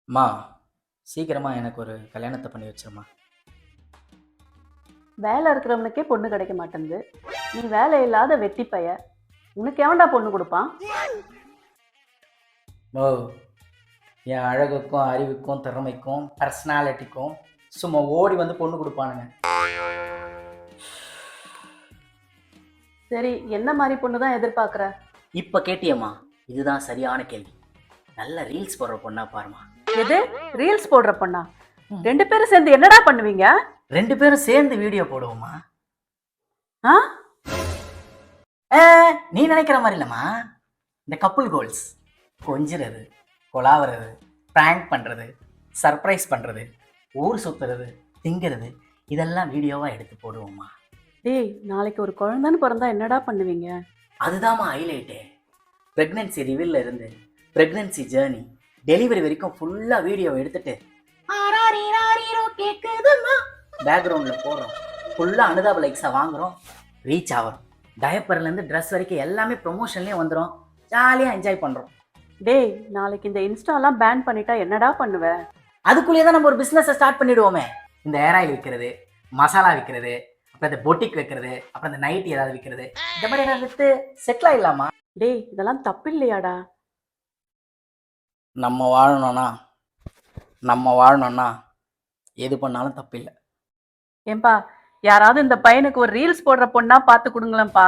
அம்மா சீக்கிரமா எனக்கு ஒரு கல்யாணத்தை பண்ணி வச்சிருமா. வேலை இருக்கிறவனுக்கே பொண்ணு கிடைக்க மாட்டேங்குது. நீ வேலை இல்லாத வெட்டி பைய, உனக்கு எவன்டா பொண்ணு கொடுப்பான்? ஓ, என் அழகுக்கும் அறிவுக்கும் திறமைக்கும் பர்சனாலிட்டிக்கும் சும்மா ஓடி வந்து பொண்ணு கொடுப்பானுங்க. சரி, என்ன மாதிரி பொண்ணு தான் எதிர்பார்க்குற? இப்போ கேட்டியம்மா, இதுதான் சரியான கேள்வி. நல்ல ரீல்ஸ் போடுற பொண்ணா பாருமா. எது? ரீல்ஸ் போடுற பொண்ணா? ரெண்டு பேரும் சேர்ந்து என்னடா பண்ணுவீங்க? ரெண்டு பேரும் சேர்ந்து வீடியோ போடுவோமா? ஆ? நீ நினைக்கிற மாதிரி இல்லைம்மா. இந்த கப்புள் கோல்ஸ் கொஞ்சிறது, கொலாவுறது, ப்ராங்க் பண்ணுறது, சர்ப்ரைஸ் பண்ணுறது, ஊர் சுற்றுறது, திங்கிறது, இதெல்லாம் வீடியோவாக எடுத்து போடுவோம்மா. டேய், நாளைக்கு ஒரு குழந்தைன்னு பிறந்தா என்னடா பண்ணுவீங்க? அதுதாம்மா ஹைலைட்டே. ப்ரெக்னென்சி ரிவீல்ல இருந்து ப்ரெக்னென்சி ஜேர்னி டெலிவரி வரைக்கும் ஃபுல்லாக வீடியோ எடுத்துட்டு பேக்ரவுண்டில் போடுறோம். ஃபுல்லாக அனுதாப லைக்ஸாக வாங்குகிறோம், ரீச் ஆகிறோம். டயப்பர்லேருந்து ட்ரெஸ் வரைக்கும் எல்லாமே ப்ரொமோஷன்லேயே வந்துடும். ஜாலியாக என்ஜாய் பண்ணுறோம். டேய், நாளைக்கு இந்த இன்ஸ்டாலாம் பேன் பண்ணிட்டா என்னடா பண்ணுவ? அதுக்குள்ளேயே தான் நம்ம ஒரு பிஸ்னஸை ஸ்டார்ட் பண்ணிவிடுவோமே. இந்த ஏர் ஆயில் விற்கிறது, மசாலா விற்கிறது, அப்புறம் இந்த பொட்டிக் வைக்கிறது, அப்புறம் இந்த நைட்டி ஏதாவது விற்கிறது, இந்த மாதிரி ஏதாவது விற்று செட்டில் ஆகிடலாமா? டேய், இதெல்லாம் தப்பு இல்லையாடா? நம்ம வாழணும்னா எது பண்ணாலும் தப்பில்லை. ஏன்பா, யாராவது இந்த பையனுக்கு ஒரு ரீல்ஸ் போடுற பொண்ணா பார்த்து கொடுங்களேன்ப்பா.